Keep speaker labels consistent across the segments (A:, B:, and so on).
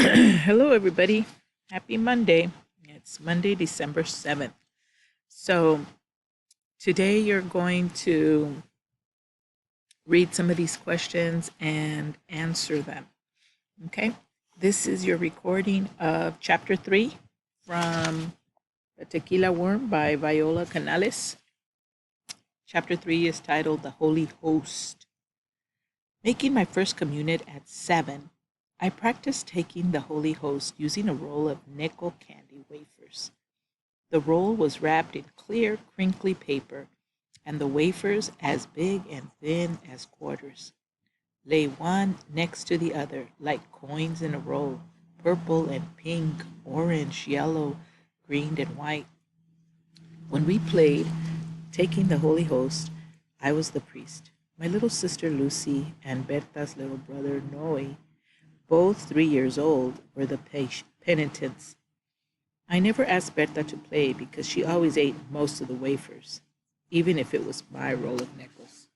A: Hello, everybody. Happy Monday. It's Monday, December 7th. So, today you're going to read some of these questions and answer them. Okay? This is your recording of Chapter 3 from The Tequila Worm by Viola Canales. Chapter 3 is titled The Holy Host. Making my first communion at 7, I practiced taking the Holy Host using a roll of nickel candy wafers. The roll was wrapped in clear, crinkly paper, and the wafers, as big and thin as quarters, lay one next to the other like coins in a row, purple and pink, orange, yellow, green, and white. When we played Taking the Holy Host, I was the priest. My little sister Lucy and Berta's little brother Noe, both 3 years old, were the penitents. I never asked Berta to play because she always ate most of the wafers, even if it was my roll of nickels.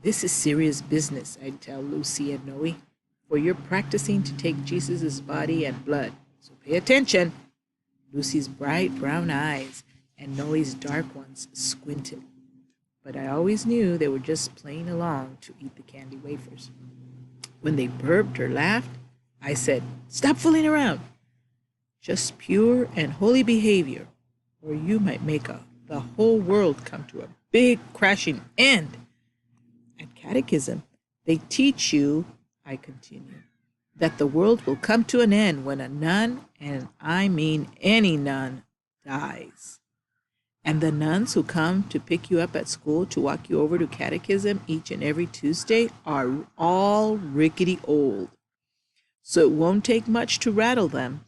A: This is serious business, I'd tell Lucy and Noe, for you're practicing to take Jesus' body and blood, so pay attention. Lucy's bright brown eyes and Noe's dark ones squinted, but I always knew they were just playing along to eat the candy wafers. When they burped or laughed, I said, "Stop fooling around. Just pure and holy behavior, or you might make the whole world come to a big crashing end." At catechism, they teach you, I continued, that the world will come to an end when a nun, and I mean any nun, dies. And the nuns who come to pick you up at school to walk you over to catechism each and every Tuesday are all rickety old. So it won't take much to rattle them.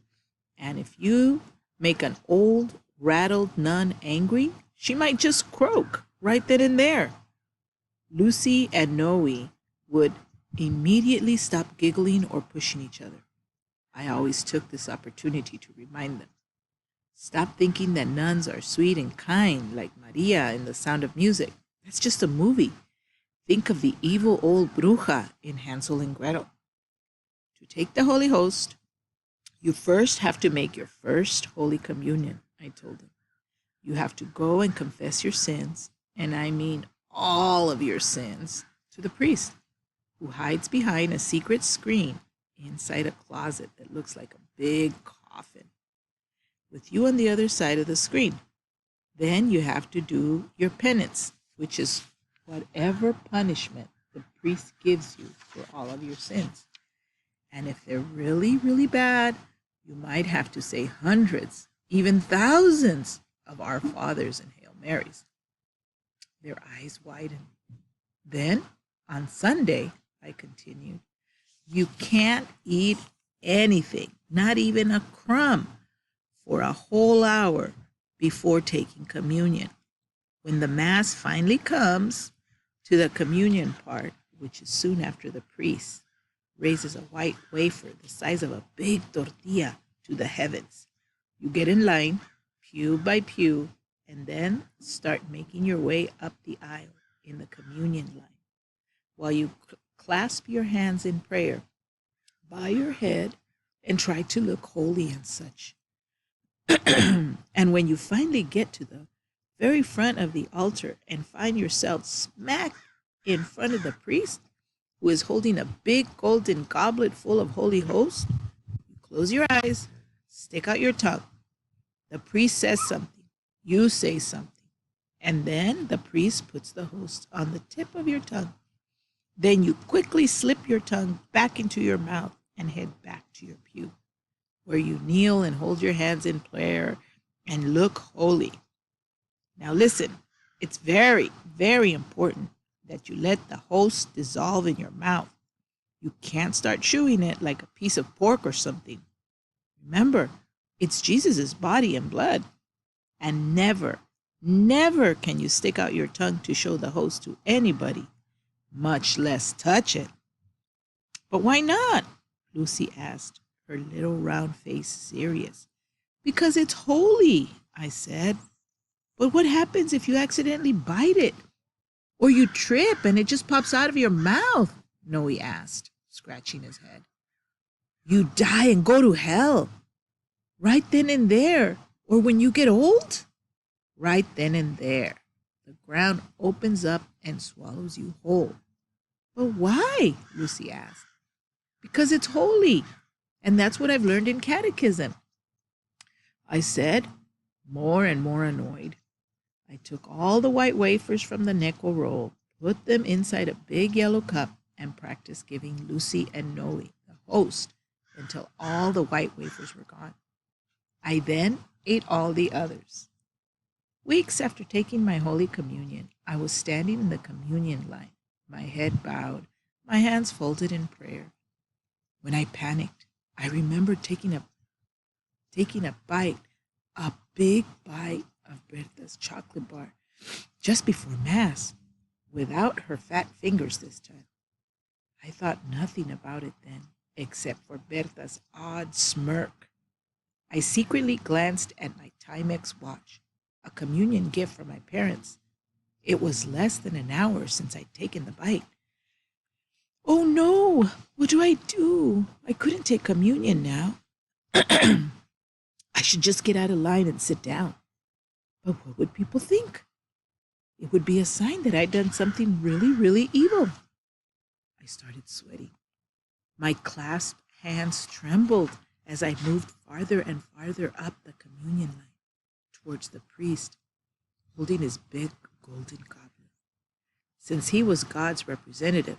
A: And if you make an old, rattled nun angry, she might just croak right then and there. Lucy and Noe would immediately stop giggling or pushing each other. I always took this opportunity to remind them. Stop thinking that nuns are sweet and kind like Maria in The Sound of Music. That's just a movie. Think of the evil old bruja in Hansel and Gretel. To take the Holy Host, you first have to make your first Holy Communion, I told him. You have to go and confess your sins, and I mean all of your sins, to the priest, who hides behind a secret screen inside a closet that looks like a big coffin, with you on the other side of the screen. Then you have to do your penance, which is whatever punishment the priest gives you for all of your sins. And if they're really, really bad, you might have to say hundreds, even thousands of Our Fathers and Hail Marys. Their eyes widened. Then, on Sunday, I continued, you can't eat anything, not even a crumb, for a whole hour before taking communion. When the Mass finally comes to the communion part, which is soon after the priest raises a white wafer the size of a big tortilla to the heavens, you get in line, pew by pew, and then start making your way up the aisle in the communion line, while you clasp your hands in prayer by your head and try to look holy and such. And when you finally get to the very front of the altar and find yourself smack in front of the priest, who is holding a big golden goblet full of Holy Host, you close your eyes, stick out your tongue. The priest says something, you say something, and then the priest puts the host on the tip of your tongue. Then you quickly slip your tongue back into your mouth and head back to your pew, where you kneel and hold your hands in prayer and look holy. Now listen, it's very, very important that you let the host dissolve in your mouth. You can't start chewing it like a piece of pork or something. Remember, it's Jesus' body and blood. And never, never can you stick out your tongue to show the host to anybody, much less touch it. But why not? Lucy asked, her little round face serious. Because it's holy, I said. But what happens if you accidentally bite it? Or you trip and it just pops out of your mouth? Noe asked, scratching his head. You die and go to hell. Right then and there. Or when you get old? Right then and there. The ground opens up and swallows you whole. But why? Lucy asked. Because it's holy. And that's what I've learned in catechism, I said, more and more annoyed. I took all the white wafers from the Necco roll, put them inside a big yellow cup, and practiced giving Lucy and Noe, the host, until all the white wafers were gone. I then ate all the others. Weeks after taking my Holy Communion, I was standing in the communion line, my head bowed, my hands folded in prayer. When I panicked, I remembered taking a bite, a big bite of Bertha's chocolate bar just before Mass, without her fat fingers this time. I thought nothing about it then, except for Bertha's odd smirk. I secretly glanced at my Timex watch, a communion gift from my parents. It was less than an hour since I'd taken the bite. Oh no, what do I do? I couldn't take communion now. I should just get out of line and sit down. But what would people think? It would be a sign that I'd done something really, really evil. I started sweating. My clasped hands trembled as I moved farther and farther up the communion line towards the priest, holding his big golden goblet. Since he was God's representative,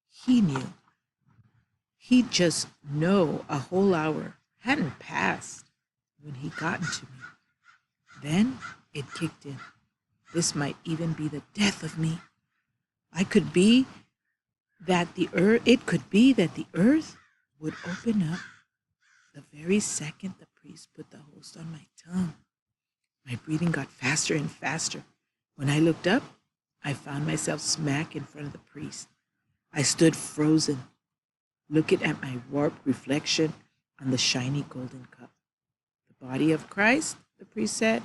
A: he knew. He'd just know a whole hour hadn't passed when he got to me. Then it kicked in. This might even be the death of me. It could be that the earth would open up the very second the priest put the host on my tongue. My breathing got faster and faster. When I looked up, I found myself smack in front of the priest. I stood frozen, looking at my warped reflection on the shiny golden cup. The body of Christ, the priest said,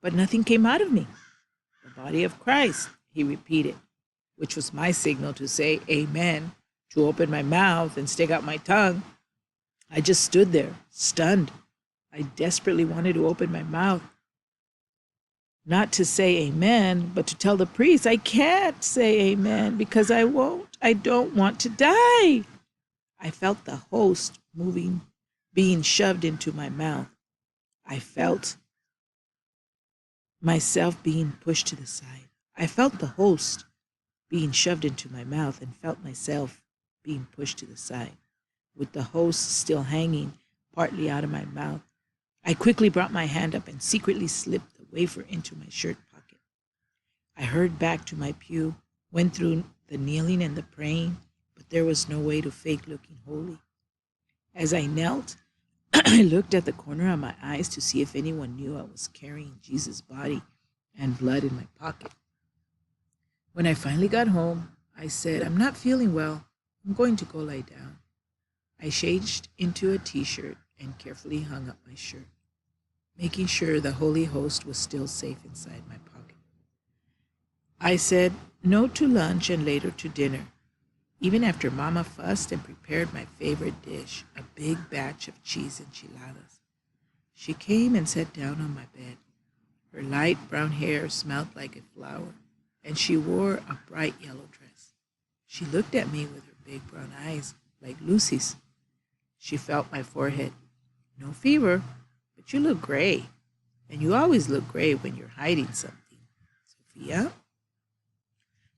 A: but nothing came out of me. The body of Christ, he repeated, which was my signal to say amen, to open my mouth and stick out my tongue. I just stood there, stunned. I desperately wanted to open my mouth, not to say amen, but to tell the priest, I can't say amen because I won't. I don't want to die. I felt the host moving, being shoved into my mouth. I felt myself being pushed to the side. I felt the host being shoved into my mouth and felt myself being pushed to the side, with the host still hanging partly out of my mouth. I quickly brought my hand up and secretly slipped the wafer into my shirt pocket. I hurried back to my pew, went through the kneeling and the praying, but there was no way to fake looking holy. As I knelt, I looked at the corner of my eyes to see if anyone knew I was carrying Jesus' body and blood in my pocket. When I finally got home, I said, I'm not feeling well. I'm going to go lie down. I changed into a t-shirt and carefully hung up my shirt, making sure the Holy Host was still safe inside my pocket. I said no to lunch and later to dinner, even after Mama fussed and prepared my favorite dish, a big batch of cheese enchiladas. She came and sat down on my bed. Her light brown hair smelled like a flower, and she wore a bright yellow dress. She looked at me with her big brown eyes, like Lucy's. She felt my forehead. No fever, but you look gray. And you always look gray when you're hiding something. Sophia?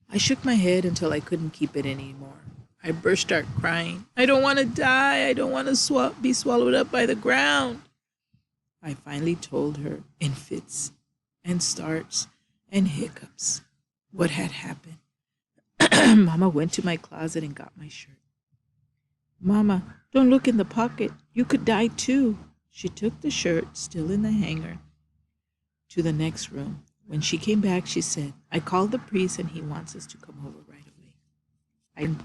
A: I shook my head until I couldn't keep it anymore. I burst out crying. I don't want to die. I don't want to be swallowed up by the ground. I finally told her in fits and starts and hiccups what had happened. Mama went to my closet and got my shirt. Mama, don't look in the pocket. You could die too. She took the shirt, still in the hanger, to the next room. When she came back, she said, I called the priest and he wants us to come over right away.